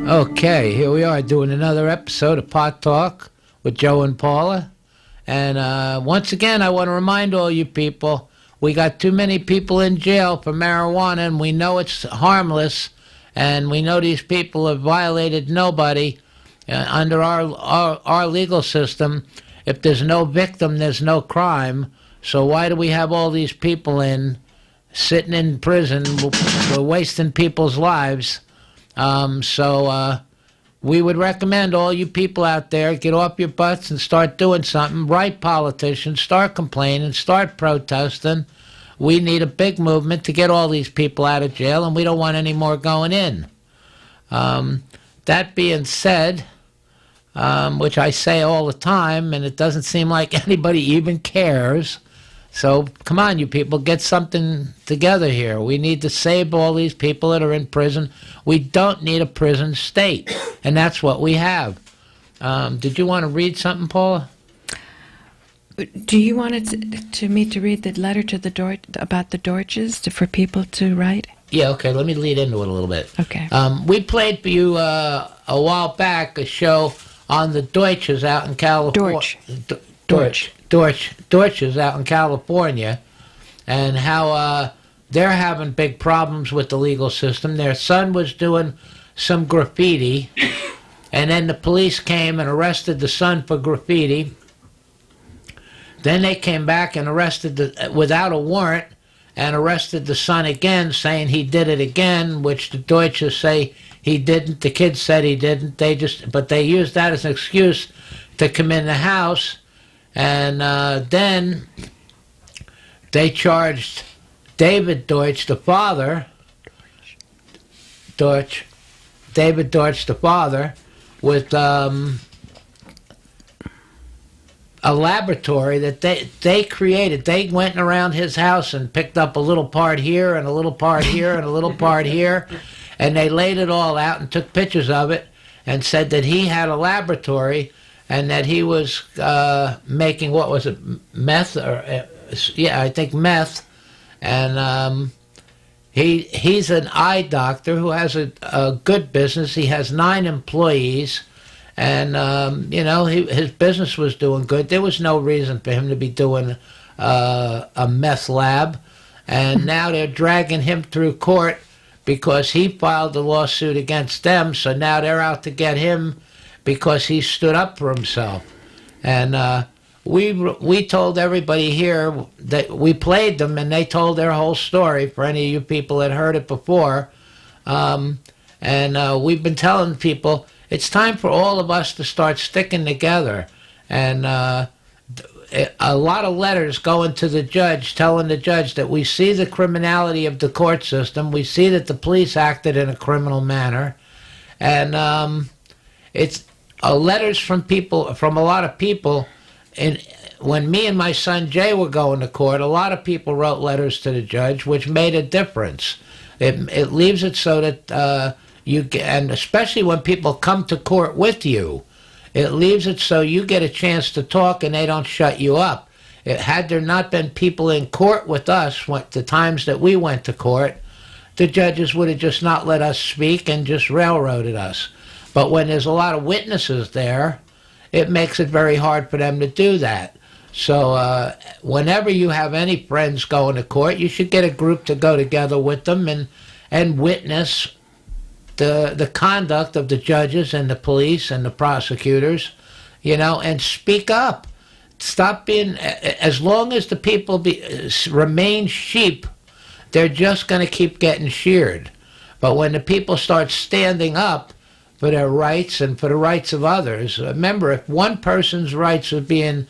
Okay, here we are doing another episode of Pot Talk with Joe and Paula. And once again, I want to remind all you people, we got too many people in jail for marijuana, and we know it's harmless, and we know these people have violated nobody under our legal system. If there's no victim, there's no crime. So why do we have all these people sitting in prison? We're wasting people's lives. So we would recommend all you people out there, get off your butts and start doing something. Write politicians, start complaining, start protesting. We need a big movement to get all these people out of jail, and we don't want any more going in. That being said, which I say all the time, and it doesn't seem like anybody even cares. So come on, you people, get something together here. We need to save all these people that are in prison. We don't need a prison state, and that's what we have. Did you want to read something, Paula? Do you want me to read the letter to the about the Dortches for people to write? Yeah, okay, let me lead into it a little bit. Okay. We played for you a while back a show on the Deutsches out in California. Dortches out in California, and how they're having big problems with the legal system. Their son was doing some graffiti, and then the police came and arrested the son for graffiti. Then they came back and arrested without a warrant, and arrested the son again, saying he did it again, which the Deutsches say he didn't. The kids said he didn't. But they used that as an excuse to come in the house. And then they charged David Dortch, the father, David Dortch, the father, with a laboratory that they created. They went around his house and picked up a little part here and a little part here and a little part here, and they laid it all out and took pictures of it and said that he had a laboratory and that he was making, what was it, meth? I think meth. And he's an eye doctor who has a good business. He has 9 employees, and his business was doing good. There was no reason for him to be doing a meth lab, and now they're dragging him through court because he filed a lawsuit against them. So now they're out to get him because he stood up for himself. And we told everybody here that we played them, and they told their whole story for any of you people that heard it before. We've been telling people it's time for all of us to start sticking together. And a lot of letters going to the judge, telling the judge that we see the criminality of the court system, we see that the police acted in a criminal manner, and it's letters from a lot of people. And when me and my son Jay were going to court, a lot of people wrote letters to the judge, which made a difference. It leaves it so that and especially when people come to court with you, it leaves it so you get a chance to talk and they don't shut you up. Had there not been people in court with us, the times that we went to court, the judges would have just not let us speak and just railroaded us. But when there's a lot of witnesses there, it makes it very hard for them to do that. So whenever you have any friends going to court, you should get a group to go together with them and witness the conduct of the judges and the police and the prosecutors, and speak up. Stop being, as long as the people remain sheep, they're just going to keep getting sheared. But when the people start standing up for their rights and for the rights of others, remember, if one person's rights are being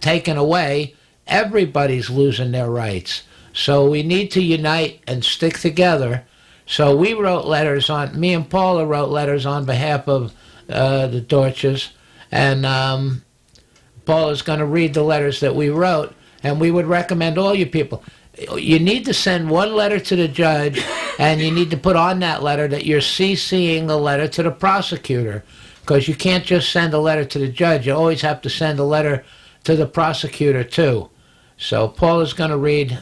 taken away, everybody's losing their rights. So we need to unite and stick together. So we wrote letters me and Paula wrote letters on behalf of the Dortches, and Paula's going to read the letters that we wrote, and we would recommend all you people, you need to send one letter to the judge, and you need to put on that letter that you're CCing the letter to the prosecutor, because you can't just send a letter to the judge. You always have to send a letter to the prosecutor too. So Paula's going to read.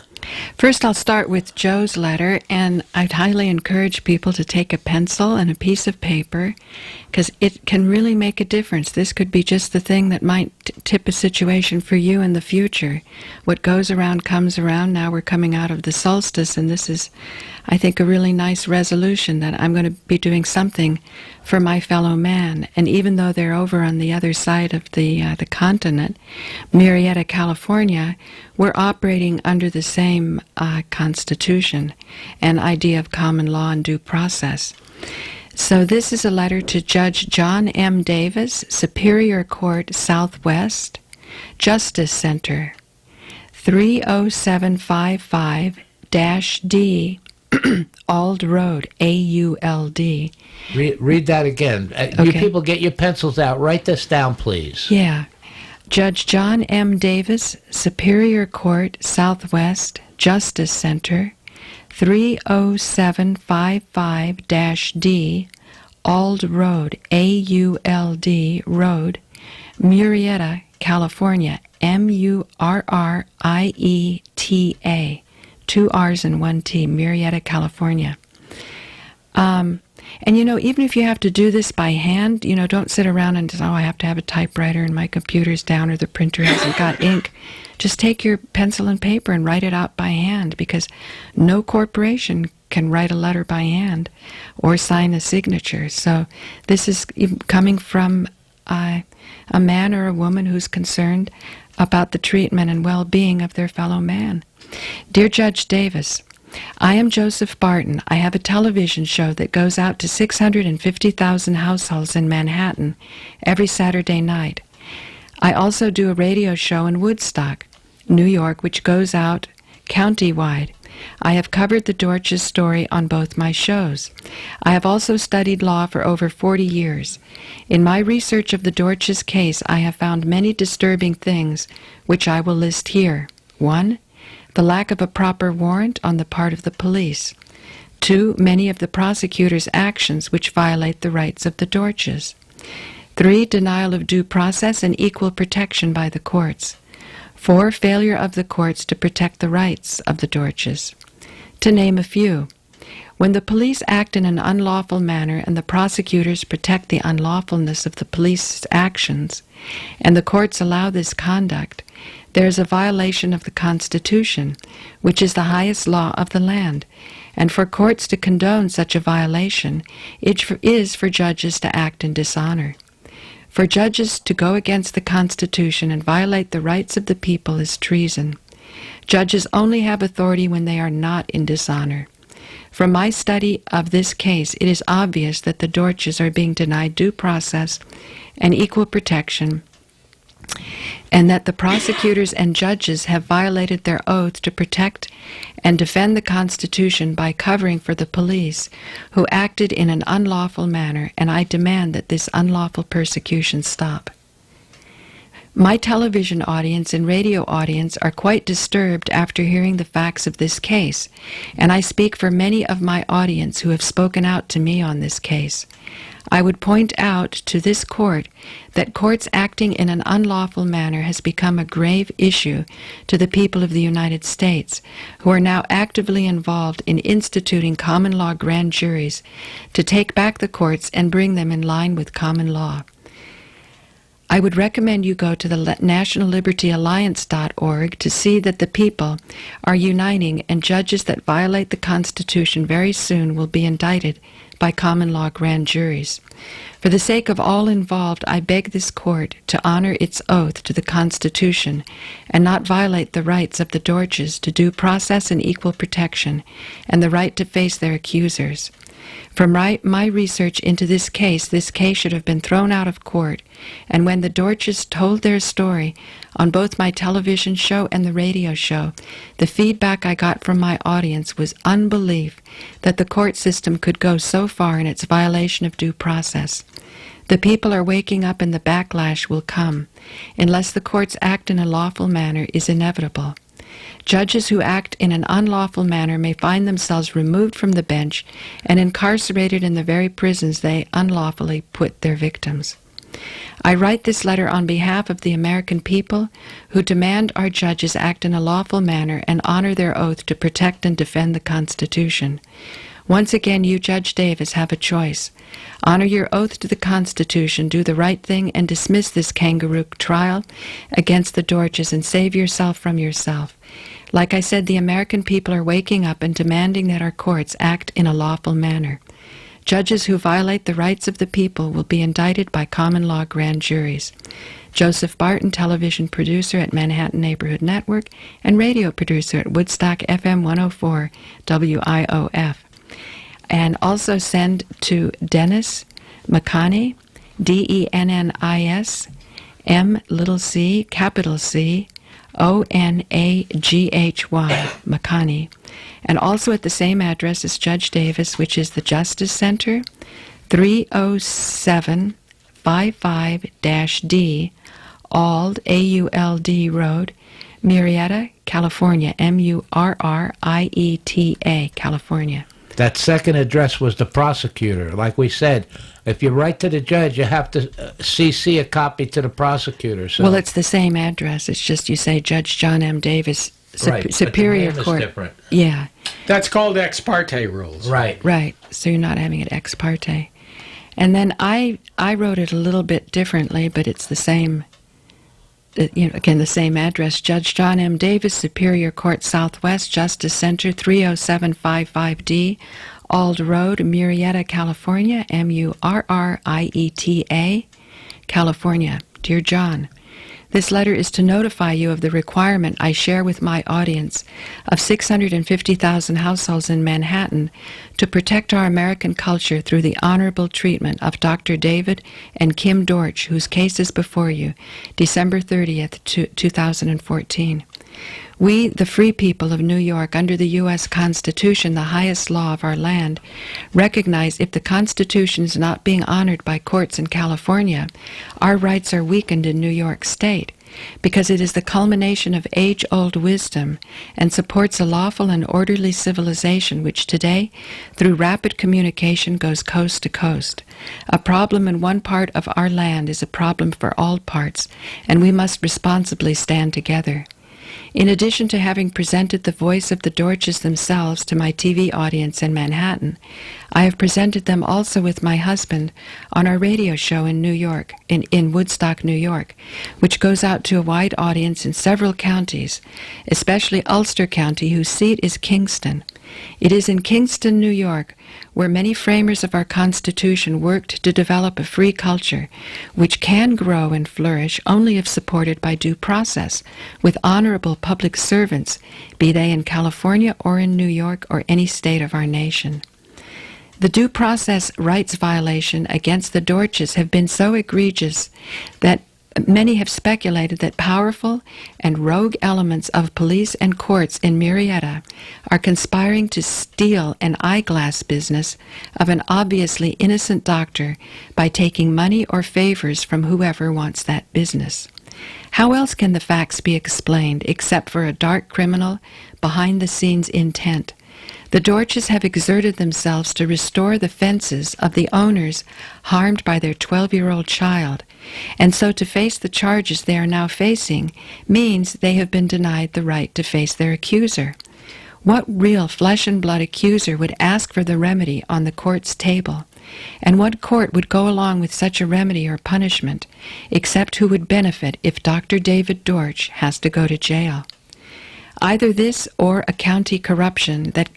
First, I'll start with Joe's letter, and I'd highly encourage people to take a pencil and a piece of paper, because it can really make a difference. This could be just the thing that might tip a situation for you in the future. What goes around comes around. Now we're coming out of the solstice, and this is, I think, a really nice resolution that I'm going to be doing something for my fellow man. And even though they're over on the other side of the continent, Murrieta, California, we're operating under the same Constitution and idea of common law and due process. So this is a letter to Judge John M. Davis, Superior Court Southwest, Justice Center, 30755-D, Auld Road, A-U-L-D. Read that again. You Okay. people get your pencils out. Write this down, please. Yeah. Judge John M. Davis, Superior Court Southwest, Justice Center, 30755-D, Auld Road, A-U-L-D Road, Murrieta, California, M-U-R-R-I-E-T-A, 2 R's and 1 T, Murrieta, California. And, even if you have to do this by hand, don't sit around and say, I have to have a typewriter and my computer's down or the printer hasn't got ink. Just take your pencil and paper and write it out by hand, because no corporation can write a letter by hand or sign a signature. So this is coming from a man or a woman who's concerned about the treatment and well-being of their fellow man. Dear Judge Davis, I am Joseph Barton. I have a television show that goes out to 650,000 households in Manhattan every Saturday night. I also do a radio show in Woodstock, New York, which goes out county-wide. I have covered the Dortch's story on both my shows. I have also studied law for over 40 years. In my research of the Dortch's case, I have found many disturbing things, which I will list here. 1. The lack of a proper warrant on the part of the police. 2. Many of the prosecutor's actions which violate the rights of the Dortches. 3. Denial of due process and equal protection by the courts. 4. Failure of the courts to protect the rights of the Dortches. To name a few, when the police act in an unlawful manner and the prosecutors protect the unlawfulness of the police's actions, and the courts allow this conduct, there is a violation of the Constitution, which is the highest law of the land, and for courts to condone such a violation, it is for judges to act in dishonor. For judges to go against the Constitution and violate the rights of the people is treason. Judges only have authority when they are not in dishonor. From my study of this case, it is obvious that the Dortches are being denied due process and equal protection, and that the prosecutors and judges have violated their oath to protect and defend the Constitution by covering for the police, who acted in an unlawful manner, and I demand that this unlawful persecution stop. My television audience and radio audience are quite disturbed after hearing the facts of this case, and I speak for many of my audience who have spoken out to me on this case. I would point out to this court that courts acting in an unlawful manner has become a grave issue to the people of the United States, who are now actively involved in instituting common law grand juries to take back the courts and bring them in line with common law. I would recommend you go to the nationallibertyalliance.org to see that the people are uniting, and judges that violate the Constitution very soon will be indicted by common law grand juries. For the sake of all involved, I beg this court to honor its oath to the Constitution and not violate the rights of the Dortches to due process and equal protection and the right to face their accusers. From my research into this case should have been thrown out of court, and when the Dortches told their story on both my television show and the radio show, the feedback I got from my audience was unbelief that the court system could go so far in its violation of due process. The people are waking up, and the backlash will come, unless the courts act in a lawful manner is inevitable. Judges who act in an unlawful manner may find themselves removed from the bench and incarcerated in the very prisons they unlawfully put their victims. I write this letter on behalf of the American people who demand our judges act in a lawful manner and honor their oath to protect and defend the Constitution. Once again, you, Judge Davis, have a choice. Honor your oath to the Constitution, do the right thing, and dismiss this kangaroo trial against the Dortches and save yourself from yourself. Like I said, the American people are waking up and demanding that our courts act in a lawful manner. Judges who violate the rights of the people will be indicted by common law grand juries. Joseph Barton, television producer at Manhattan Neighborhood Network and radio producer at Woodstock FM 104 WIOF. And also send to Dennis McConaghy, DENNIS, MC, capital C, ONAGHY, McConaghy. And also at the same address as Judge Davis, which is the Justice Center, 30755-D, Auld, AULD Road, Murrieta, California, MURRIETA, California. That second address was the prosecutor. Like we said, if you write to the judge, you have to CC a copy to the prosecutor. So. Well, it's the same address. It's just you say Judge John M. Davis, right, Superior but the name Court. is different. Yeah. That's called ex-parte rules. Right. Right. So you're not having it ex parte. And then I wrote it a little bit differently, but it's the same. Again, the same address. Judge John M. Davis, Superior Court Southwest, Justice Center, 30755-D, Auld Road, Murrieta, California, MURRIETA, California. Dear John, this letter is to notify you of the requirement I share with my audience of 650,000 households in Manhattan to protect our American culture through the honorable treatment of Dr. David and Kim Dortch, whose case is before you, December 30th, 2014. We, the free people of New York, under the U.S. Constitution, the highest law of our land, recognize if the Constitution is not being honored by courts in California, our rights are weakened in New York State, because it is the culmination of age-old wisdom and supports a lawful and orderly civilization which today, through rapid communication, goes coast to coast. A problem in one part of our land is a problem for all parts, and we must responsibly stand together. In addition to having presented the voice of the Dortches themselves to my TV audience in Manhattan, I have presented them also with my husband on our radio show in New York, in Woodstock, New York, which goes out to a wide audience in several counties, especially Ulster County, whose seat is Kingston. It is in Kingston, New York, where many framers of our Constitution worked to develop a free culture, which can grow and flourish only if supported by due process, with honorable public servants, be they in California or in New York or any state of our nation. The due process rights violation against the Dortches have been so egregious that many have speculated that powerful and rogue elements of police and courts in Murrieta are conspiring to steal an eyeglass business of an obviously innocent doctor by taking money or favors from whoever wants that business. How else can the facts be explained except for a dark criminal, behind-the-scenes intent? The Dortches have exerted themselves to restore the fences of the owners harmed by their 12-year-old child, and so to face the charges they are now facing means they have been denied the right to face their accuser. What real flesh-and-blood accuser would ask for the remedy on the court's table? And what court would go along with such a remedy or punishment, except who would benefit if Dr. David Dortch has to go to jail? Either this or a county corruption that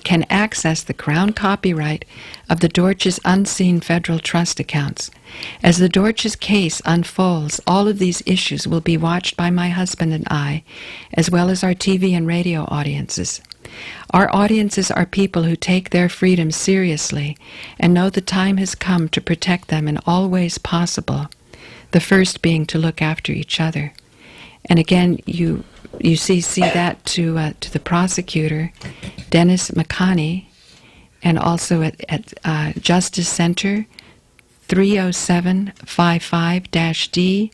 can access the crown copyright of the Dortches' unseen federal trust accounts. As the Dortches' case unfolds, all of these issues will be watched by my husband and I, as well as our TV and radio audiences. Our audiences are people who take their freedom seriously and know the time has come to protect them in all ways possible, the first being to look after each other. And again, you see that to the prosecutor, Dennis McConaghy, and also at Justice Center, 30755-D,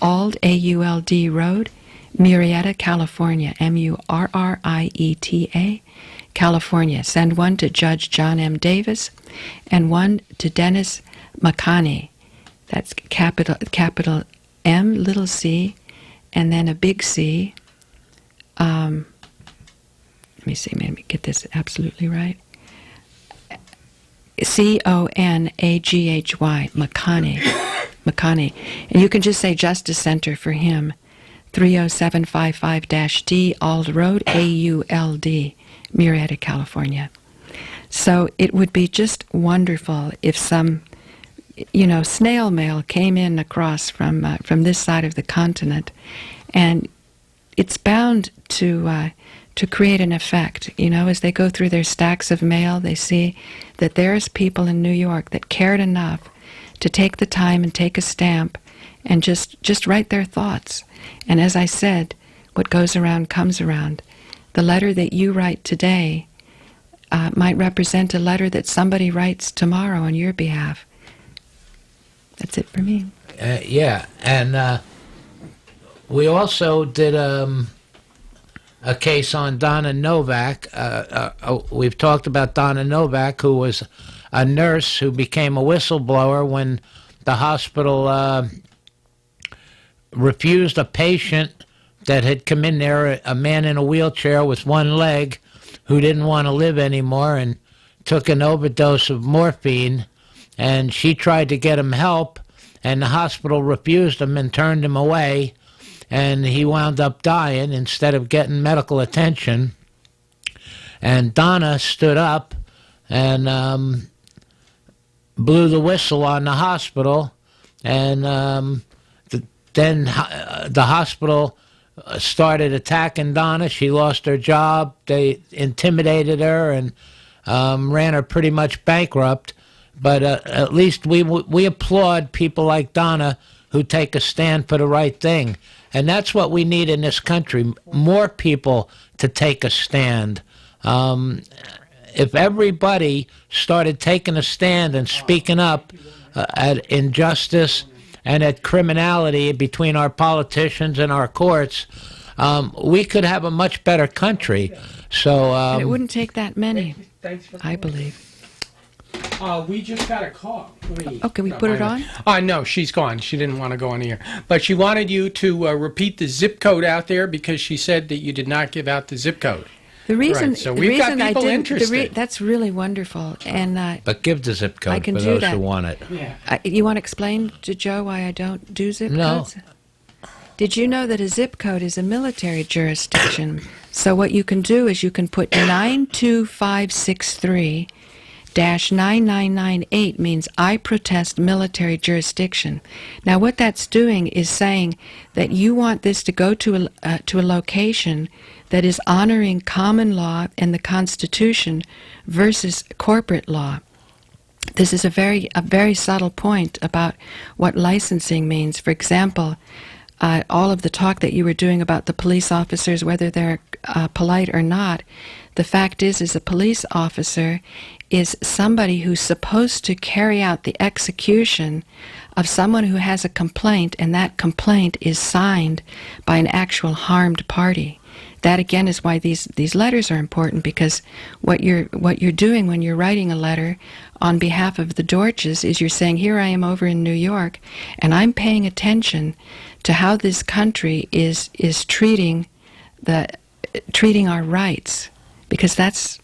Auld, AULD Road, Murrieta, California, MURRIETA, California. Send one to Judge John M. Davis and one to Dennis McConaghy, That's capital M, little c, and then a big C. Let me see, let me get this absolutely right. CONAGHY, McConaghy. And you can just say Justice Center for him. 30755-D, Auld Road, AULD, Murrieta, California. So it would be just wonderful if some, snail mail came in across from this side of the continent, and it's bound to create an effect. As they go through their stacks of mail, they see that there's people in New York that cared enough to take the time and take a stamp and just write their thoughts. And as I said, what goes around comes around. The letter that you write today might represent a letter that somebody writes tomorrow on your behalf. That's it for me. Yeah, and we also did a case on Donna Novak. We've talked about Donna Novak, who was a nurse who became a whistleblower when the hospital refused a patient that had come in there, a man in a wheelchair with one leg who didn't want to live anymore and took an overdose of morphine, and she tried to get him help, and the hospital refused him and turned him away, and he wound up dying instead of getting medical attention. And Donna stood up and blew the whistle on the hospital, and then the hospital started attacking Donna. She lost her job. They intimidated her and ran her pretty much bankrupt. But at least we applaud people like Donna who take a stand for the right thing. And that's what we need in this country, more people to take a stand. If everybody started taking a stand and speaking up at injustice and at criminality between our politicians and our courts, we could have a much better country. So and it wouldn't take that many, I believe. We just got a call. Can we put it on? No, she's gone. She didn't want to go on the air. But she wanted you to repeat the zip code out there because she said that you did not give out the zip code. The reason, right, so we've got people interested. That's really wonderful. And but give the zip code for those who want it. Yeah. You want to explain to Joe why I don't do zip codes? Did you know that a zip code is a military jurisdiction? So what you can do is you can put 92563-9998 means I protest military jurisdiction. Now what that's doing is saying that you want this to go to a location that is honoring common law and the Constitution versus corporate law. This is a very subtle point about what licensing means. For example, all of the talk that you were doing about the police officers, whether they're polite or not, the fact is a police officer is somebody who's supposed to carry out the execution of someone who has a complaint, and that complaint is signed by an actual harmed party. That again is why these letters are important, because what you're doing when you're writing a letter on behalf of the Dortches is you're saying, here I am over in New York, and I'm paying attention to how this country is treating our rights, because that's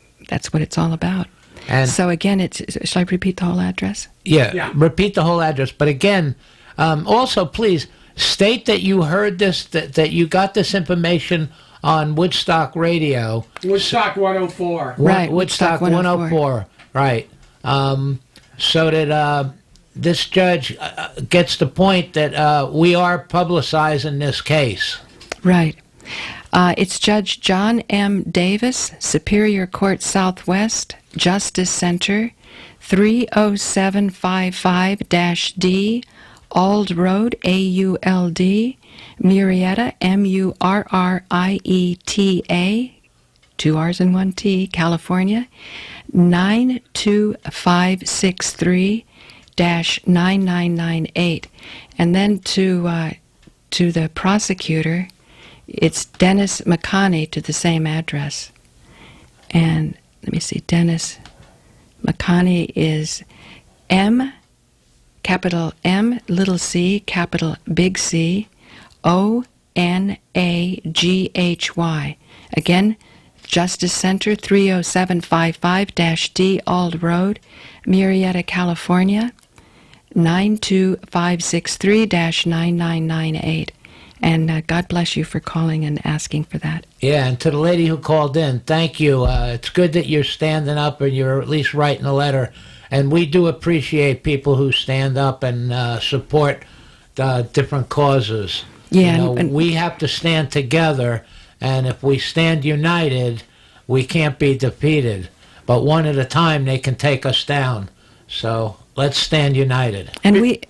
what it's all about. And so again, shall I repeat the whole address? Yeah, repeat the whole address. But again, also please state that you heard this, that you got this information on Woodstock Radio. Woodstock 104. Right, Woodstock 104. Right. So that this judge gets the point that we are publicizing this case. Right. It's Judge John M. Davis, Superior Court Southwest, Justice Center, 30755-D, Auld Road, AULD, Murrieta, MURRIETA, 2 R's and 1 T, California, 92563-9998. And then to the prosecutor, it's Dennis McConaghy to the same address. And let me see, Dennis McConaghy is McConaghy, capital M, little c, capital big C, ONAGHY. Again, Justice Center, 30755-D Auld Road, Murrieta, California, 92563-9998. And God bless you for calling and asking for that. Yeah, and to the lady who called in, thank you. It's good that you're standing up and you're at least writing a letter. And we do appreciate people who stand up and support different causes. Yeah, You know, and we have to stand together, and if we stand united, we can't be defeated. But one at a time, they can take us down. So let's stand united. and we,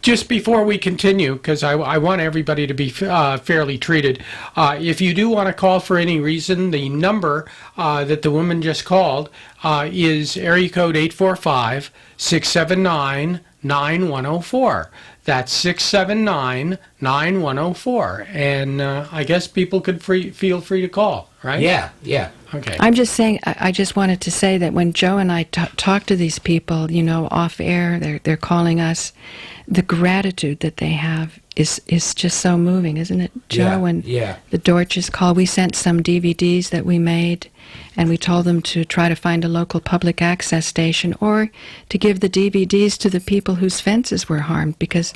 Just before we continue, because I want everybody to be fairly treated, if you do want to call for any reason, the number that the woman just called is area code 845-679-9104. That's 679-9104. And I guess people could feel free to call, right? Yeah, yeah. Okay. I'm just saying, I just wanted to say that when Joe and I talk to these people, you know, off air, they're calling us, the gratitude that they have is just so moving, isn't it, Joe? Yeah, And yeah. the Dortch's call, we sent some DVDs that we made, and we told them to try to find a local public access station or to give the DVDs to the people whose fences were harmed, because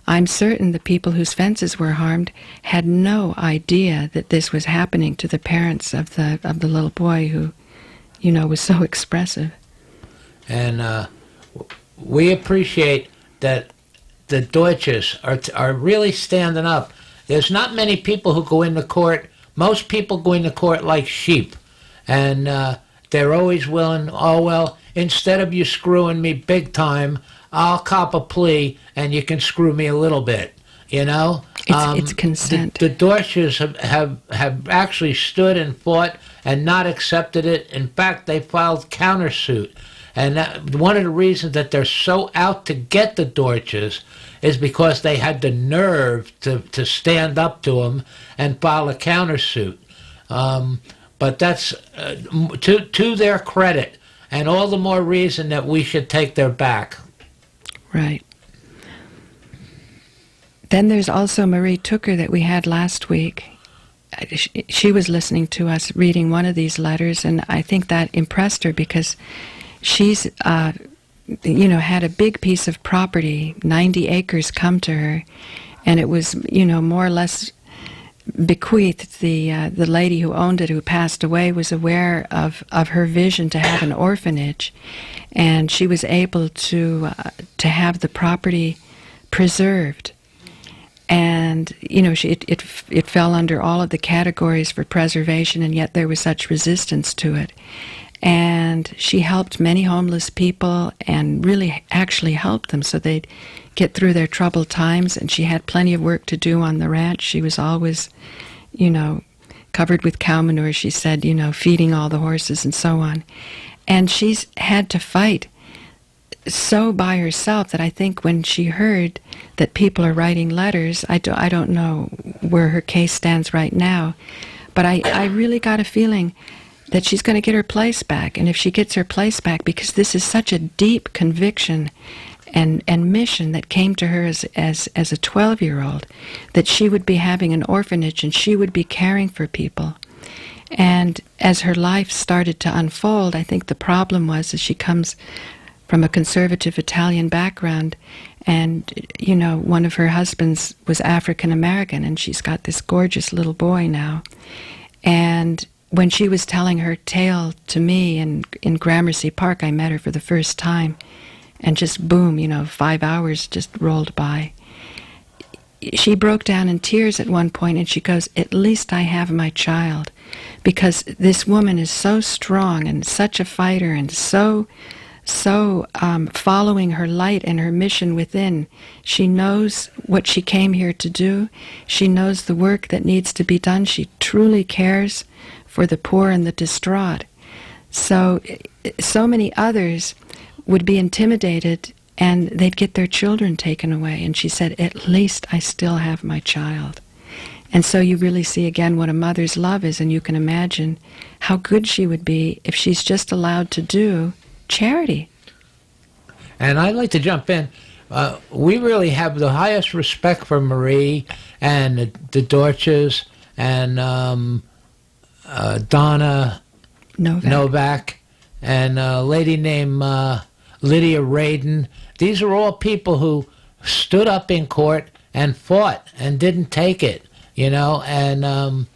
I'm certain the people whose fences were harmed had no idea that this was happening to the parents of the little boy who, you know, was so expressive. And we appreciate that the Dortches are really standing up. There's not many people who go into court. Most people go into court like sheep. And they're always willing, oh, well, instead of you screwing me big time, I'll cop a plea and you can screw me a little bit, you know? It's consent. The Dortches have actually stood and fought and not accepted it. In fact, they filed countersuit. And one of the reasons that they're so out to get the Dortches is because they had the nerve to stand up to them and file a countersuit. But that's to their credit, and all the more reason that we should take their back. Right. Then there's also Marie Tooker that we had last week. She was listening to us reading one of these letters, and I think that impressed her because she's, had a big piece of property, 90 acres come to her, and it was, more or less bequeathed. The lady who owned it, who passed away, was aware of her vision to have an orphanage, and she was able to have the property preserved. And, it fell under all of the categories for preservation, and yet there was such resistance to it. And she helped many homeless people and really actually helped them so they'd get through their troubled times. And she had plenty of work to do on the ranch. She was always, covered with cow manure, she said, feeding all the horses and so on. And she's had to fight so by herself that I think when she heard that people are writing letters, I don't know where her case stands right now, but I really got a feeling that she's going to get her place back. And if she gets her place back, because this is such a deep conviction and mission that came to her as a 12-year-old, that she would be having an orphanage and she would be caring for people. And as her life started to unfold, I think the problem was that she comes from a conservative Italian background, and, one of her husbands was African American, and she's got this gorgeous little boy now. And when she was telling her tale to me in Gramercy Park, I met her for the first time, and just boom, 5 hours just rolled by. She broke down in tears at one point, and she goes, "At least I have my child," because this woman is so strong and such a fighter and so following her light and her mission within. She knows what she came here to do. She knows the work that needs to be done. She truly cares for the poor and the distraught. So many others would be intimidated and they'd get their children taken away. And she said, "At least I still have my child." And so you really see again what a mother's love is, and you can imagine how good she would be if she's just allowed to do charity. And I'd like to jump in. we really have the highest respect for Marie and the Dortches and Donna Novak and a lady named Lydia Radin. These are all people who stood up in court and fought and didn't take it, and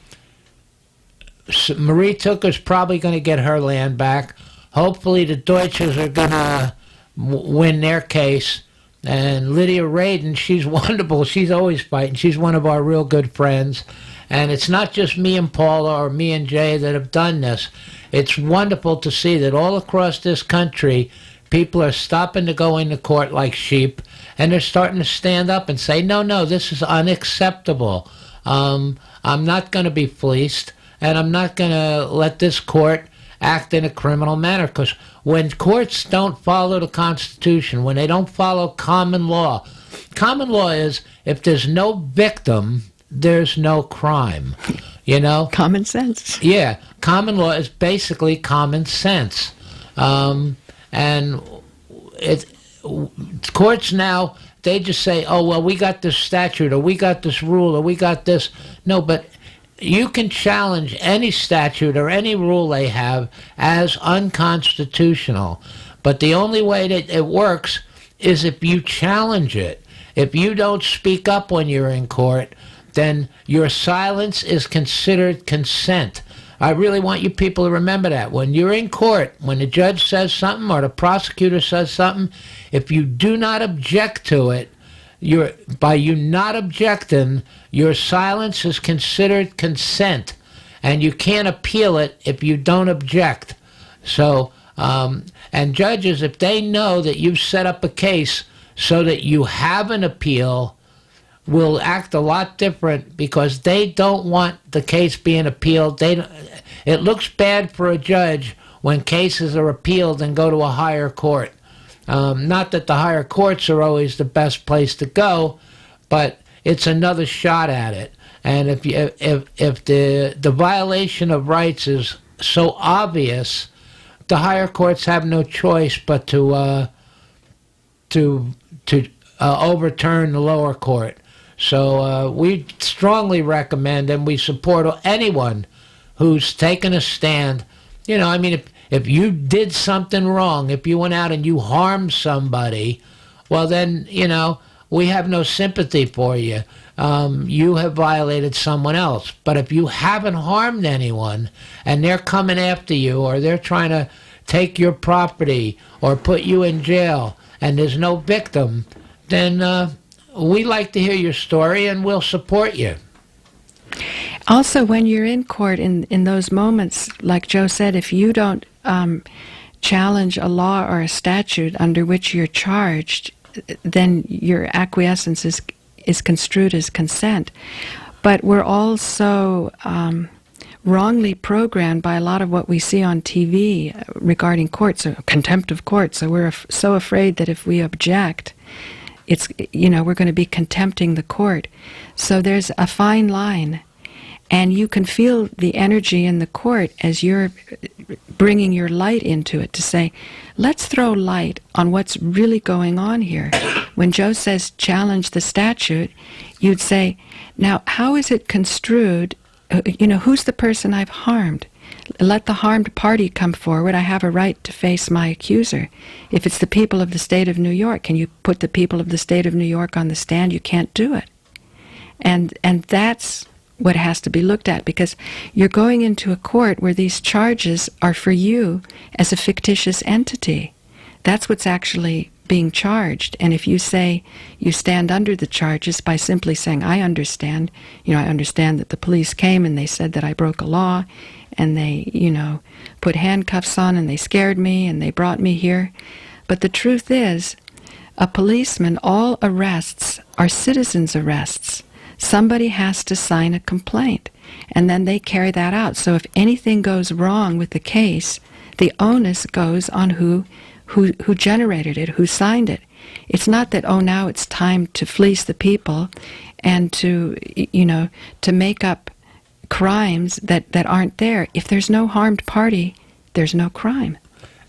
Marie Tooker's probably going to get her land back. Hopefully the Deutsches are going to win their case. And Lydia Radin, she's wonderful. She's always fighting. She's one of our real good friends. And it's not just me and Paula or me and Jay that have done this. It's wonderful to see that all across this country, people are stopping to go into court like sheep, and they're starting to stand up and say, no, this is unacceptable. I'm not going to be fleeced, and I'm not going to let this court act in a criminal manner, because when courts don't follow the Constitution, when they don't follow common law is if there's no victim, there's no crime, Common sense. Yeah, common law is basically common sense. And courts now, they just say, oh, well, we got this statute, or we got this rule, or we got this. No, but you can challenge any statute or any rule they have as unconstitutional. But the only way that it works is if you challenge it. If you don't speak up when you're in court, then your silence is considered consent. I really want you people to remember that. When you're in court, when the judge says something or the prosecutor says something, if you do not object to it, by you not objecting, your silence is considered consent, and you can't appeal it if you don't object. So, and judges, if they know that you've set up a case so that you have an appeal, will act a lot different, because they don't want the case being appealed. It looks bad for a judge when cases are appealed and go to a higher court. Not that the higher courts are always the best place to go, but it's another shot at it. And if the violation of rights is so obvious, the higher courts have no choice but to overturn the lower court. So we strongly recommend, and we support anyone who's taken a stand. If you did something wrong, if you went out and you harmed somebody, well then, we have no sympathy for you. You have violated someone else. But if you haven't harmed anyone and they're coming after you, or they're trying to take your property or put you in jail, and there's no victim, then we like to hear your story, and we'll support you. Also, when you're in court, in those moments, like Joe said, if you don't challenge a law or a statute under which you're charged, then your acquiescence is construed as consent. But we're also wrongly programmed by a lot of what we see on TV regarding courts, or contempt of court. So we're so afraid that if we object, we're going to be contempting the court. So there's a fine line. And you can feel the energy in the court as you're bringing your light into it to say, let's throw light on what's really going on here. When Joe says challenge the statute, you'd say, now, how is it construed? Who's the person I've harmed? Let the harmed party come forward. I have a right to face my accuser. If it's the people of the state of New York, can you put the people of the state of New York on the stand? You can't do it. And that's what has to be looked at, because you're going into a court where these charges are for you as a fictitious entity. That's what's actually being charged. And if you say you stand under the charges by simply saying, I understand that the police came and they said that I broke a law, and they, put handcuffs on and they scared me and they brought me here. But the truth is, a policeman, all arrests are citizens' arrests. Somebody has to sign a complaint, and then they carry that out. So if anything goes wrong with the case, the onus goes on who generated it, who signed it. It's not that, now it's time to fleece the people and to make up crimes that aren't there. If there's no harmed party, there's no crime.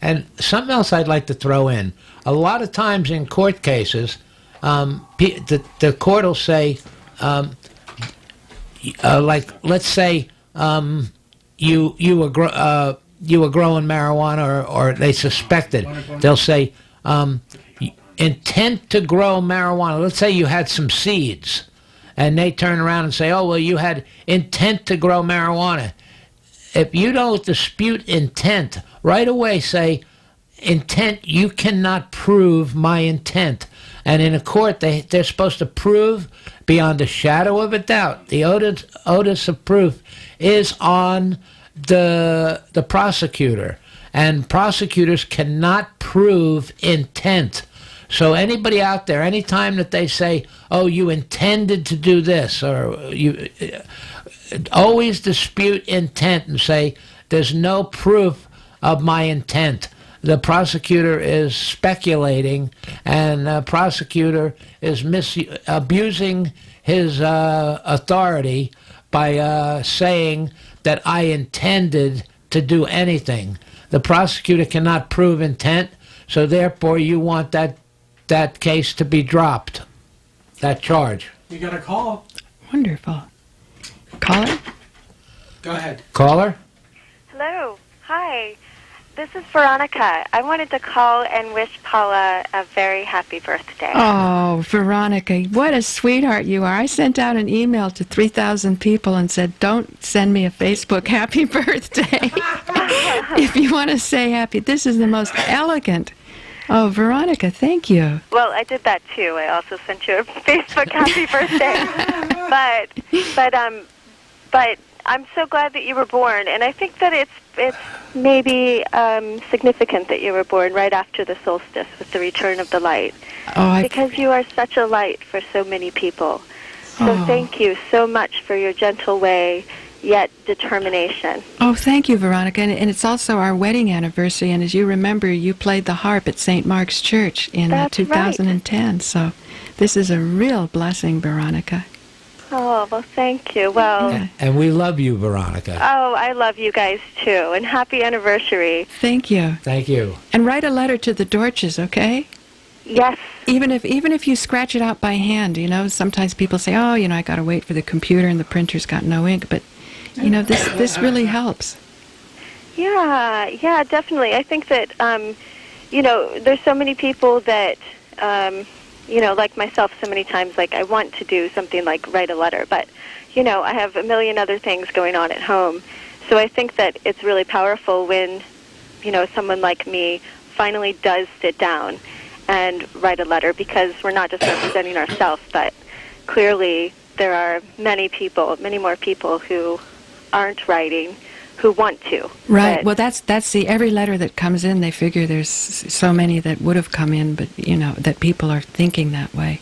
And something else I'd like to throw in. A lot of times in court cases, the court will say, like, let's say you were growing marijuana, or they suspected. They'll say intent to grow marijuana. Let's say you had some seeds, and they turn around and say, oh, well, you had intent to grow marijuana. If you don't dispute intent, right away say, intent, you cannot prove my intent. And in a court, they're supposed to prove beyond a shadow of a doubt. The onus of proof is on the prosecutor. And prosecutors cannot prove intent. So anybody out there, anytime that they say, oh, you intended to do this, or you always dispute intent and say, there's no proof of my intent. The prosecutor is speculating, and the prosecutor is abusing his authority by saying that I intended to do anything. The prosecutor cannot prove intent, so therefore you want that case to be dropped, that charge. You got a call. Wonderful. Caller? Go ahead. Caller? Hello. Hi. This is Veronica. I wanted to call and wish Paula a very happy birthday. Oh, Veronica, what a sweetheart you are. I sent out an email to 3,000 people and said, don't send me a Facebook happy birthday. If you want to say happy, this is the most elegant. Oh, Veronica, thank you. Well, I did that too. I also sent you a Facebook happy birthday. But I'm so glad that you were born, and I think that it's maybe significant that you were born right after the solstice with the return of the light, because you are such a light for so many people. So thank you so much for your gentle way, yet determination. Oh, thank you, Veronica. And it's also our wedding anniversary, and as you remember, you played the harp at St Marks Church in 2010. Right. So this is a real blessing, Veronica. Oh, well, thank you. Well, and we love you, Veronica. Oh, I love you guys, too. And happy anniversary. Thank you. Thank you. And write a letter to the Dortches, okay? Yes. Even if you scratch it out by hand, sometimes people say, oh, I got to wait for the computer and the printer's got no ink. But, this really helps. Yeah, definitely. I think that, there's so many people that... like myself, so many times, like, I want to do something like write a letter, but, I have a million other things going on at home. So I think that it's really powerful when, someone like me finally does sit down and write a letter, because we're not just representing ourselves, but clearly there are many more people who aren't writing, who want to. Right. Well, that's every letter that comes in, they figure there's so many that would have come in, but, that people are thinking that way.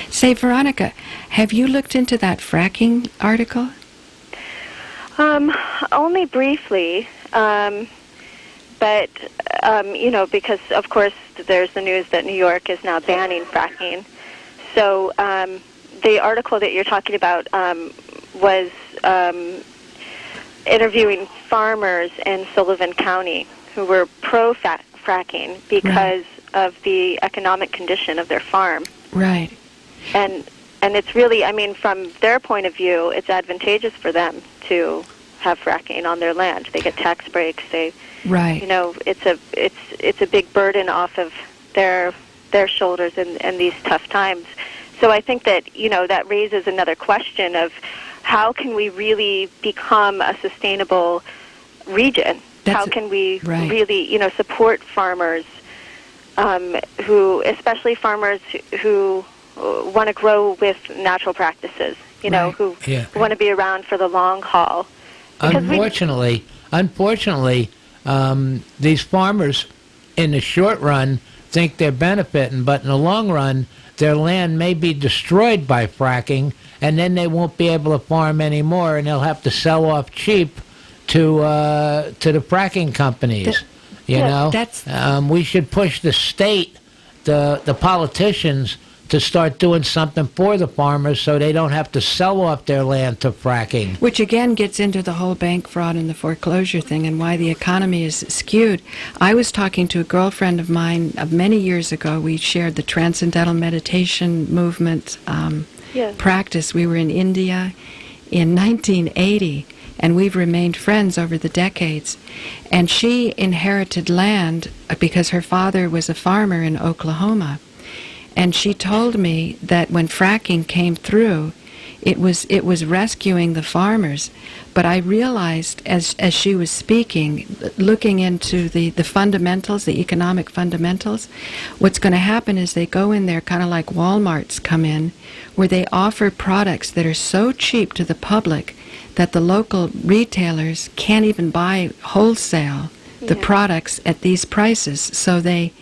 Say, Veronica, have you looked into that fracking article? Only briefly, but, because, of course, there's the news that New York is now banning fracking. So the article that you're talking about was... interviewing farmers in Sullivan County who were pro-fracking because of the economic condition of their farm. Right. And it's really, from their point of view, it's advantageous for them to have fracking on their land. They get tax breaks. Right. It's a big burden off of their shoulders in these tough times. So I think that, that raises another question of, how can we really become a sustainable region? How can we really, support farmers especially farmers who want to grow with natural practices, who want to be around for the long haul? Unfortunately, these farmers in the short run think they're benefiting, but in the long run, their land may be destroyed by fracking, and then they won't be able to farm anymore, and they'll have to sell off cheap to the fracking companies. We should push the state, the politicians, to start doing something for the farmers so they don't have to sell off their land to fracking. Which again gets into the whole bank fraud and the foreclosure thing and why the economy is skewed. I was talking to a girlfriend of mine of many years ago. We shared the Transcendental Meditation movement practice. We were in India in 1980, and we've remained friends over the decades. And she inherited land because her father was a farmer in Oklahoma. And she told me that when fracking came through, it was rescuing the farmers. But I realized as she was speaking, looking into the fundamentals, the economic fundamentals, what's going to happen is they go in there kind of like Walmarts come in, where they offer products that are so cheap to the public that the local retailers can't even buy wholesale the products at these prices. So they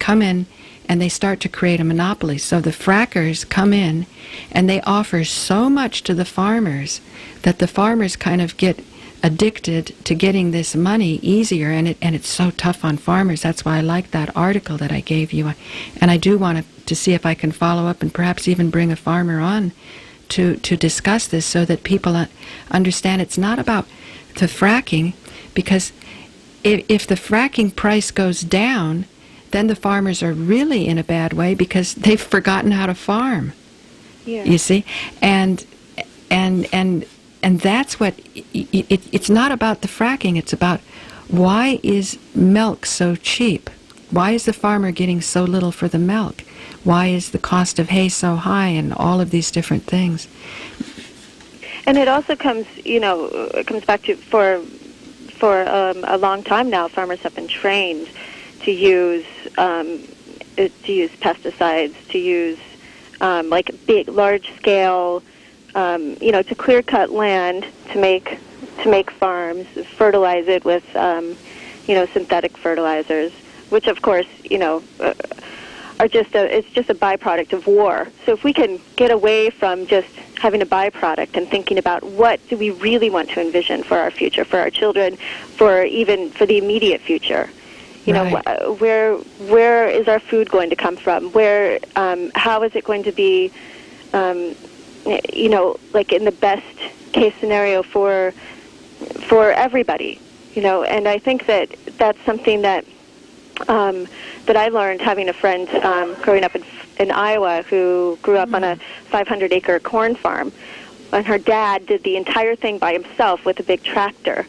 come in and they start to create a monopoly. So the frackers come in and they offer so much to the farmers that the farmers kind of get addicted to getting this money easier, and it's so tough on farmers. That's why I like that article that I gave you. And I do want to see if I can follow up and perhaps even bring a farmer on to discuss this so that people understand it's not about the fracking, because if the fracking price goes down, then the farmers are really in a bad way because they've forgotten how to farm. Yeah. You see, and that's what it's not about the fracking. It's about why is milk so cheap? Why is the farmer getting so little for the milk? Why is the cost of hay so high, and all of these different things? And it also comes, it comes back to for a long time now, farmers have been trained to use pesticides, to use like big, large scale, to clear cut land to make farms, fertilize it with synthetic fertilizers, which of course are it's just a byproduct of war. So if we can get away from just having a byproduct and thinking about what do we really want to envision for our future, for our children, for the immediate future. Where is our food going to come from? How is it going to be, like in the best case scenario for everybody, And I think that that's something that that I learned having a friend growing up in Iowa who grew up on a 500-acre corn farm, and her dad did the entire thing by himself with a big tractor.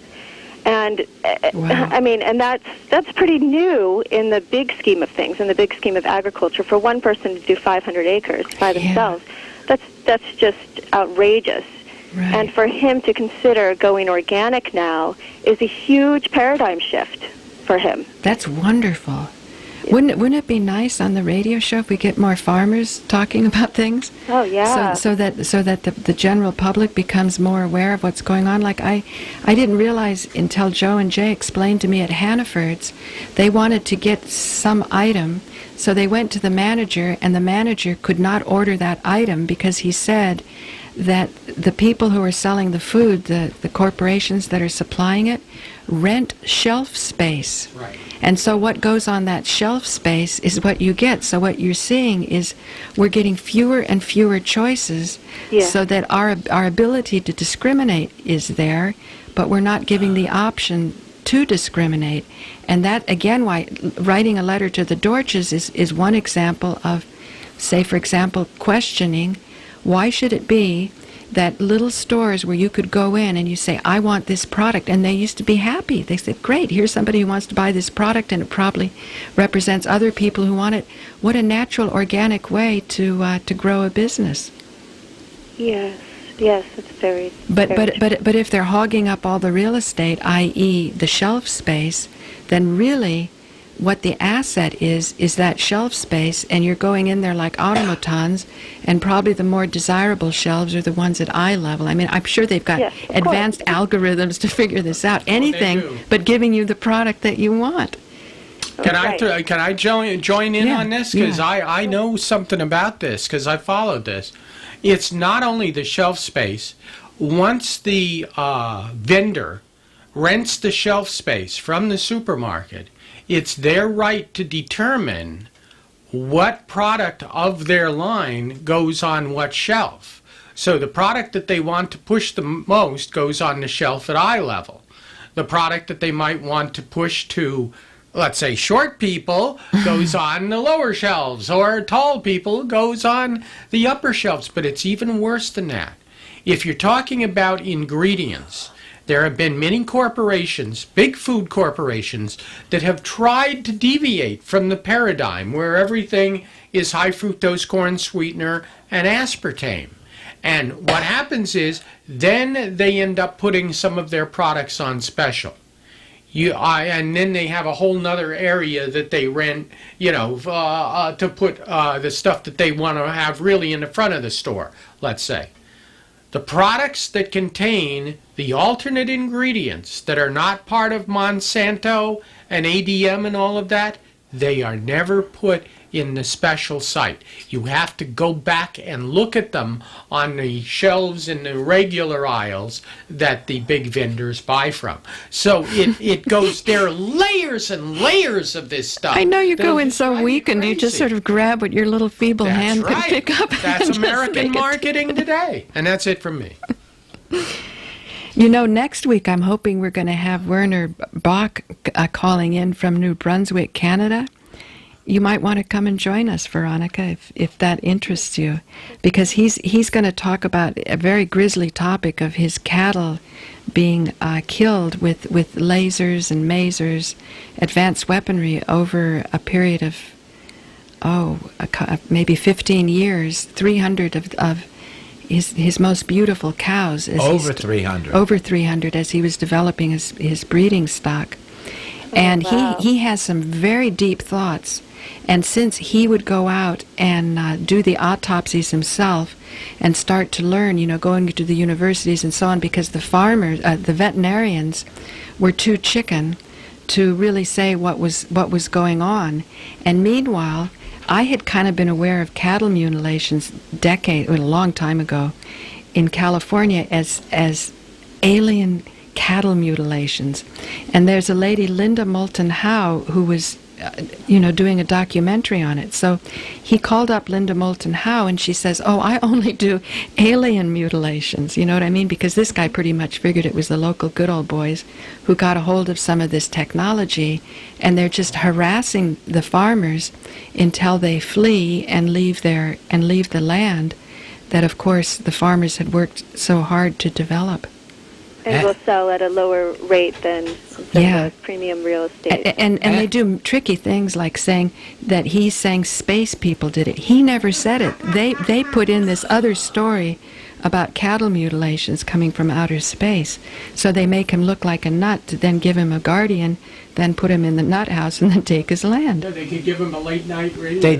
And wow. I mean, and that's pretty new in the big scheme of things, in the big scheme of agriculture. For one person to do 500 acres by themselves, that's just outrageous. Right. And for him to consider going organic now is a huge paradigm shift for him. That's wonderful. Wouldn't it be nice on the radio show if we get more farmers talking about things? Oh yeah. So that the general public becomes more aware of what's going on. Like I didn't realize until Joe and Jay explained to me at Hannaford's, they wanted to get some item, so they went to the manager, and the manager could not order that item because he said that the people who are selling the food, the corporations that are supplying it, rent shelf space. Right. And so what goes on that shelf space is what you get. So what you're seeing is we're getting fewer and fewer choices, so that our ability to discriminate is there, but we're not giving the option to discriminate. And that, again, why writing a letter to the Dortches is one example of, say, for example, questioning, why should it be that little stores where you could go in and you say, I want this product, and they used to be happy. They said, great, here's somebody who wants to buy this product, and it probably represents other people who want it. What a natural, organic way to grow a business. Yes, it's very. But if they're hogging up all the real estate, i.e., the shelf space, then really what the asset is that shelf space, and you're going in there like automatons, and probably the more desirable shelves are the ones at eye level. I mean, I'm sure they've got advanced algorithms to figure this out. Anything but giving you the product that you want. Can I join in on this? Because I know something about this, because I followed this. It's not only the shelf space. Once the vendor rents the shelf space from the supermarket, it's their right to determine what product of their line goes on what shelf. So the product that they want to push the most goes on the shelf at eye level. The product that they might want to push to, let's say, short people goes on the lower shelves, or tall people goes on the upper shelves. But it's even worse than that. If you're talking about ingredients, there have been many corporations, big food corporations, that have tried to deviate from the paradigm where everything is high fructose corn sweetener and aspartame. And what happens is then they end up putting some of their products on special. And then they have a whole nother area that they rent, to put the stuff that they want to have really in the front of the store, let's say. The products that contain the alternate ingredients that are not part of Monsanto and ADM and all of that, they are never put in the special site. You have to go back and look at them on the shelves in the regular aisles that the big vendors buy from. So it goes, there are layers and layers of this stuff. I know you that'll go in just so drive weak you and you just crazy. sort of grab what your little feeble That's hand right. could pick up. That's and just American make it. marketing today. And that's it from me. Next week I'm hoping we're going to have Werner Bach calling in from New Brunswick, Canada. You might want to come and join us, Veronica, if that interests you, because he's going to talk about a very grisly topic of his cattle being killed with lasers and masers, advanced weaponry over a period of maybe 15 years. 300 of his most beautiful cows. Over 300. Over 300 as he was developing his breeding stock. And wow. he has some very deep thoughts. And since he would go out and do the autopsies himself and start to learn, going to the universities and so on, because the farmers, the veterinarians, were too chicken to really say what was going on. And meanwhile, I had kind of been aware of cattle mutilations a long time ago in California as alien cattle mutilations. And there's a lady, Linda Moulton Howe, who was doing a documentary on it. So he called up Linda Moulton Howe, and she says, I only do alien mutilations. You know what I mean? Because this guy pretty much figured it was the local good old boys who got a hold of some of this technology, and they're just harassing the farmers until they flee and leave the land that, of course, the farmers had worked so hard to develop. And will sell at a lower rate than the premium real estate. And they do tricky things like saying that he's saying space people did it. He never said it. They put in this other story about cattle mutilations coming from outer space. So they make him look like a nut, then give him a guardian, then put him in the nut house and then take his land. Yeah, they could give him a late night radio. They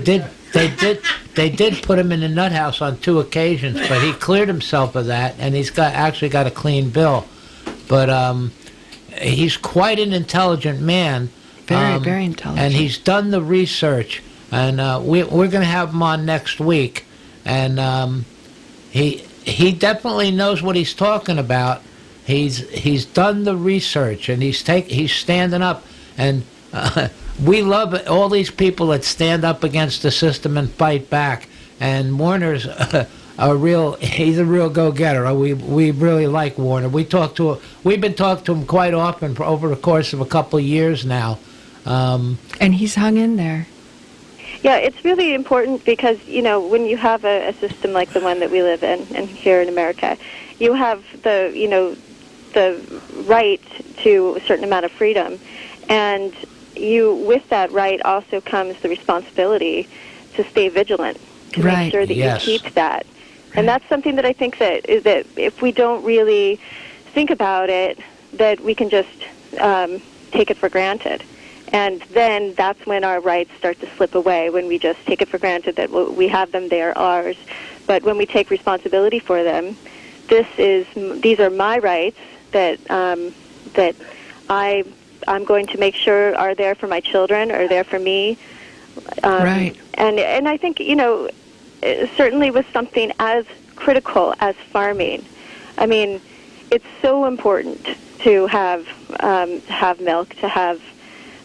did put him in the nut house on 2 occasions, but he cleared himself of that, and he's actually got a clean bill. But he's quite an intelligent man. Very, very intelligent. And he's done the research. And we're going to have him on next week. And he definitely knows what he's talking about. He's done the research, and he's standing up. And we love all these people that stand up against the system and fight back. And Warner's he's a real go-getter. We really like Warner. We've been talking to him quite often over the course of a couple of years now. And he's hung in there. Yeah, it's really important because, when you have a system like the one that we live in and here in America, you have the right to a certain amount of freedom. And with that right also comes the responsibility to stay vigilant, to Right. make sure that Yes. you keep that. And that's something that I think that if we don't really think about it, that we can just take it for granted. And then that's when our rights start to slip away, when we just take it for granted that we have them, they are ours. But when we take responsibility for them, these are my rights that I'm going to make sure are there for my children, are there for me. Right. And I think, certainly with something as critical as farming, I mean, it's so important to have milk, to have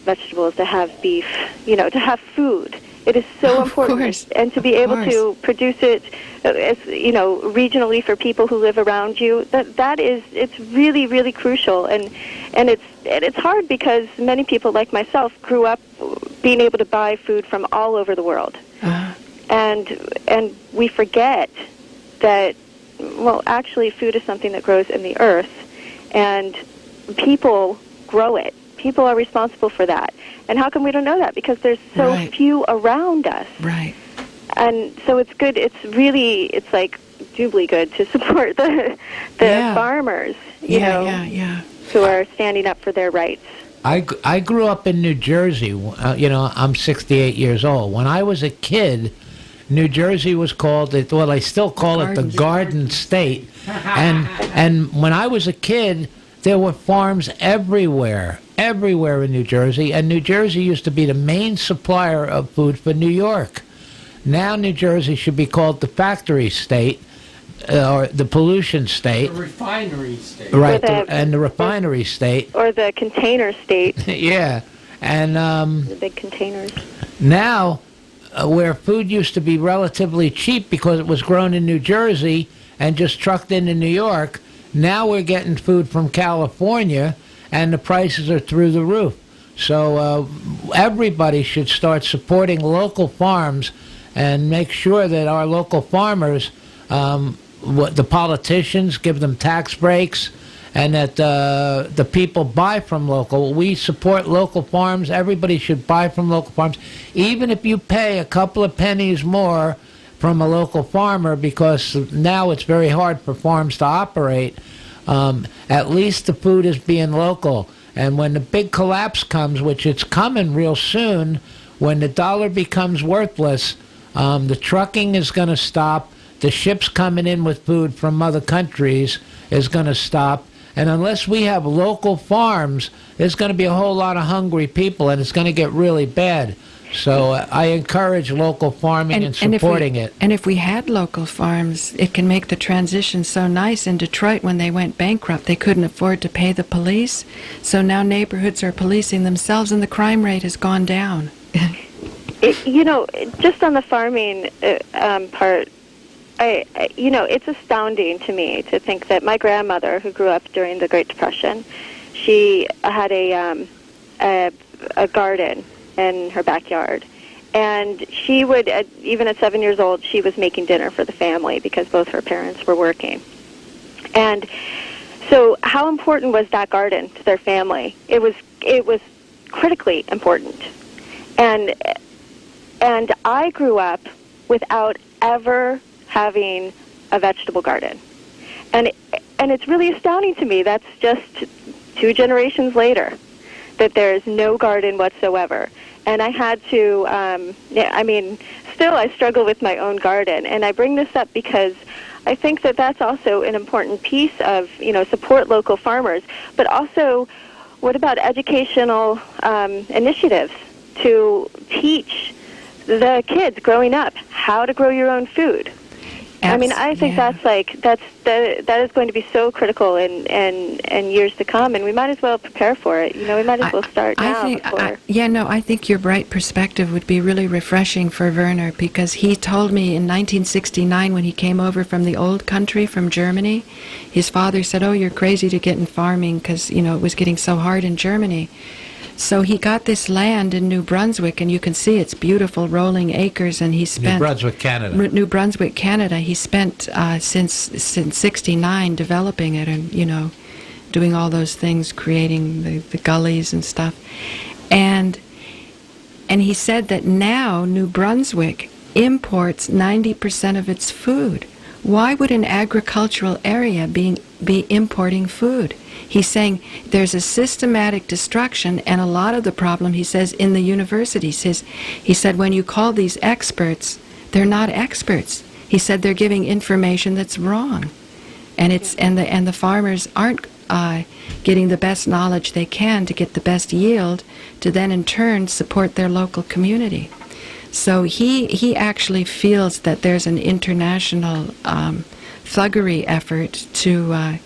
vegetables, to have beef, to have food. It is so Of important, course. and to be able course. to produce it, as regionally for people who live around you. It's really, really crucial, and it's hard because many people like myself grew up being able to buy food from all over the world, and we forget that. Well, actually, food is something that grows in the earth, and people grow it. People are responsible for that. And how come we don't know that? Because there's so Right. few around us. Right. And so it's good. It's like doubly good to support the Yeah. farmers, Yeah. who are standing up for their rights. I grew up in New Jersey. I'm 68 years old. When I was a kid, New Jersey was called it. Well, they still call it the Garden State. And when I was a kid, there were farms everywhere in New Jersey. And New Jersey used to be the main supplier of food for New York. Now New Jersey should be called the factory state, or the pollution state. The refinery state. Right, Or and the refinery state. Or the container state, Yeah. And the big containers. now, where food used to be relatively cheap because it was grown in New Jersey and just trucked into New York, now we're getting food from California and the prices are through the roof. So everybody should start supporting local farms and make sure that our local farmers, the politicians, give them tax breaks, and that the people buy from local. We support local farms. Everybody should buy from local farms, even if you pay a couple of pennies more from a local farmer, because now it's very hard for farms to operate. At least the food is being local. And when the big collapse comes, which it's coming real soon, when the dollar becomes worthless, the trucking is going to stop. The ships coming in with food from other countries is going to stop. And unless we have local farms, there's going to be a whole lot of hungry people, and it's going to get really bad. So I encourage local farming and supporting it. And if we had local farms, it can make the transition so nice. In Detroit, when they went bankrupt, they couldn't afford to pay the police. So now neighborhoods are policing themselves, and the crime rate has gone down. Just on the farming part, it's astounding to me to think that my grandmother, who grew up during the Great Depression, she had a garden in her backyard, and she would, even at 7 years old, she was making dinner for the family because both her parents were working. And so, how important was that garden to their family? It was critically important, and I grew up without ever having a vegetable garden, and it's really astounding to me. That's just 2 generations later that there is no garden whatsoever, and I had to. Still I struggle with my own garden, and I bring this up because I think that that's also an important piece of support local farmers, but also what about educational initiatives to teach the kids growing up how to grow your own food? I think that is going to be so critical in years to come, and we might as well prepare for it. We might as well start now. I think your bright perspective would be really refreshing for Werner, because he told me in 1969 when he came over from the old country, from Germany, his father said, "Oh, you're crazy to get in farming because, it was getting so hard in Germany." So he got this land in New Brunswick, and you can see it's beautiful, rolling acres, and he spent... New Brunswick, Canada. New Brunswick, Canada. He spent since 69 developing it and, doing all those things, creating the gullies and stuff. And he said that now New Brunswick imports 90% of its food. Why would an agricultural area be importing food? He's saying there's a systematic destruction, and a lot of the problem, he says, in the universities. He said when you call these experts, they're not experts. He said they're giving information that's wrong, and the farmers aren't getting the best knowledge they can to get the best yield, to then in turn support their local community. So he actually feels that there's an international thuggery effort to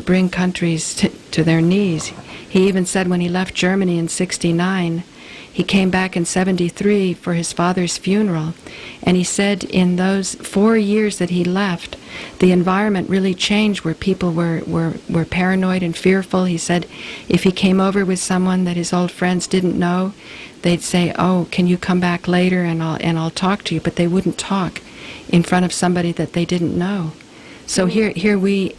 bring countries to their knees. He even said when he left Germany in '69, He came back in 73 for his father's funeral, and he said in those 4 years that he left, the environment really changed where people were paranoid and fearful. He said if he came over with someone that his old friends didn't know, they'd say, "Oh, can you come back later and I'll talk to you," but they wouldn't talk in front of somebody that they didn't know. So here we,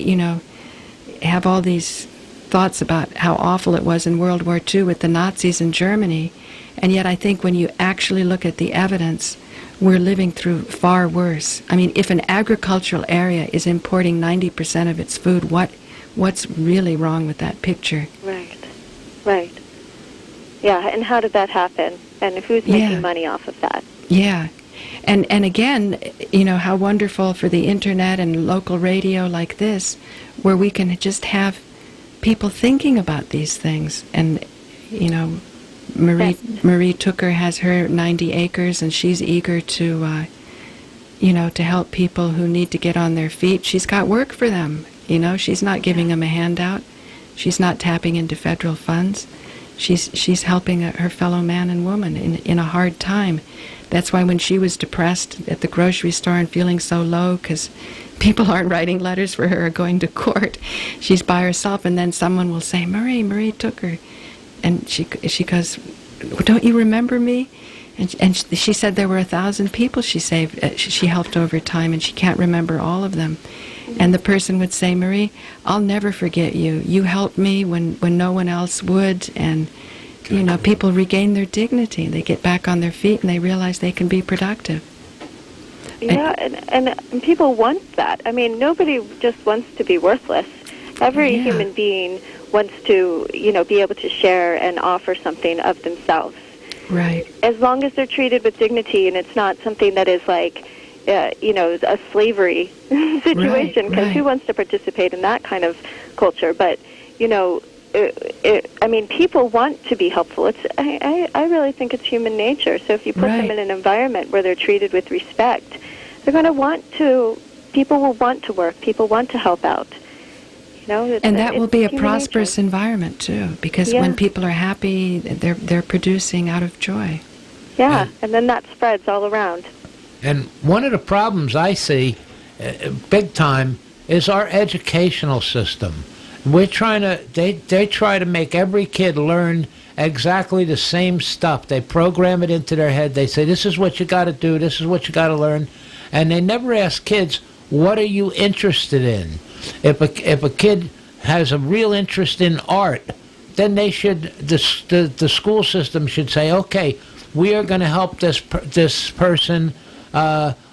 have all these thoughts about how awful it was in World War II with the Nazis in Germany, and yet I think when you actually look at the evidence, we're living through far worse. I mean, if an agricultural area is importing 90% of its food, what's really wrong with that picture? Right. Yeah, and how did that happen? And who's making money off of that? Yeah. And again, how wonderful for the internet and local radio like this, where we can just have people thinking about these things. And, Marie Tooker has her 90 acres, and she's eager to, to help people who need to get on their feet. She's got work for them. She's not giving them a handout. She's not tapping into federal funds. She's helping her fellow man and woman in a hard time. That's why when she was depressed at the grocery store and feeling so low because people aren't writing letters for her or going to court, she's by herself, and then someone will say, Marie Tooker. And she goes, "Don't you remember me?" And she said there were 1,000 people she saved, she helped over time, and she can't remember all of them. And the person would say, "Marie, I'll never forget you. You helped me when no one else would." And, people regain their dignity. They get back on their feet and they realize they can be productive. Yeah, and people want that. I mean, nobody just wants to be worthless. Every human being wants to, be able to share and offer something of themselves. Right. As long as they're treated with dignity and it's not something that is like, a slavery situation, because who wants to participate in that kind of culture? But, people want to be helpful. I really think it's human nature. So if you put them in an environment where they're treated with respect, they're going to people will want to work, people want to help out. And that will be a prosperous environment, too, because when people are happy, they're producing out of joy. Yeah, and then that spreads all around. And one of the problems I see, big time, is our educational system. We're they try to make every kid learn exactly the same stuff. They program it into their head. They say, this is what you got to do, this is what you got to learn. And they never ask kids, what are you interested in? If a kid has a real interest in art, then they should, the school system should say, okay, we are going to help this person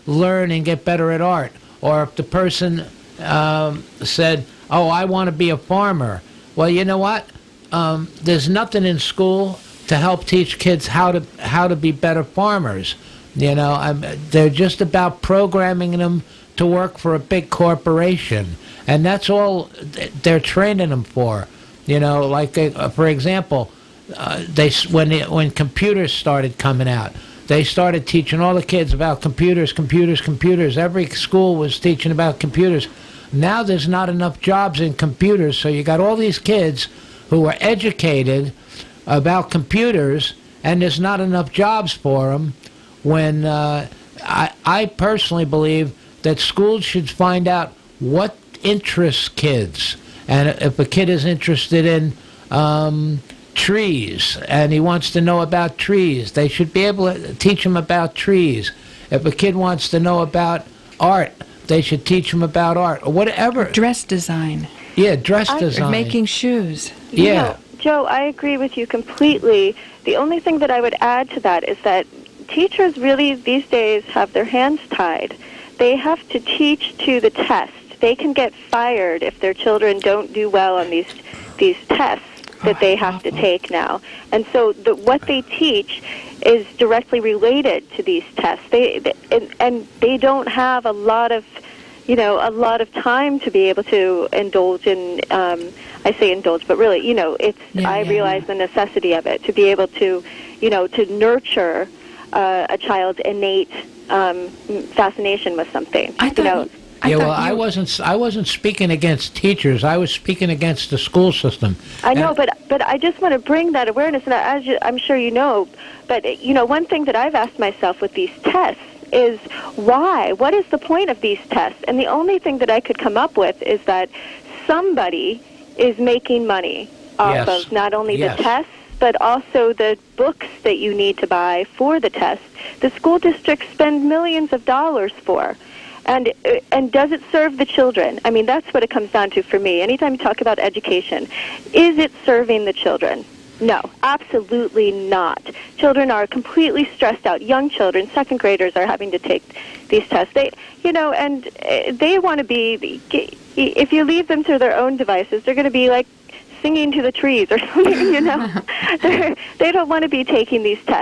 learn and get better at art. Or if the person said, oh, I want to be a farmer. Well, you know what? There's nothing in school to help teach kids how to be better farmers. They're just about programming them to work for a big corporation, and that's all they're training them for. For example, when computers started coming out, they started teaching all the kids about computers. Every school was teaching about computers. Now there's not enough jobs in computers, so you got all these kids who are educated about computers, and there's not enough jobs for them. When I personally believe that schools should find out what interests kids, and if a kid is interested in trees and he wants to know about trees, they should be able to teach him about trees. If a kid wants to know about art, they should teach him about art or whatever. Dress design. Yeah, dress design. Or making shoes. Yeah. Joe, I agree with you completely. The only thing that I would add to that is that teachers really these days have their hands tied. They have to teach to the test. They can get fired if their children don't do well on these tests that they have to take now. And so what they teach is directly related to these tests. And they don't have a lot of time to be able to indulge in. I say indulge, but really, I realize the necessity of it to be able to, to nurture a child's innate fascination with something. I thought I wasn't speaking against teachers. I was speaking against the school system. I know, but I just want to bring that awareness, and I'm sure you know, but one thing that I've asked myself with these tests is why? What is the point of these tests? And the only thing that I could come up with is that somebody is making money off of not only the tests, but also the books that you need to buy for the tests. The school districts spend millions of dollars for. And does it serve the children? I mean, that's what it comes down to for me. Anytime you talk about education, is it serving the children? No, absolutely not. Children are completely stressed out. Young children, second graders, are having to take these tests. And they want to be, if you leave them to their own devices, they're going to be like singing to the trees or something, They don't want to be taking these tests.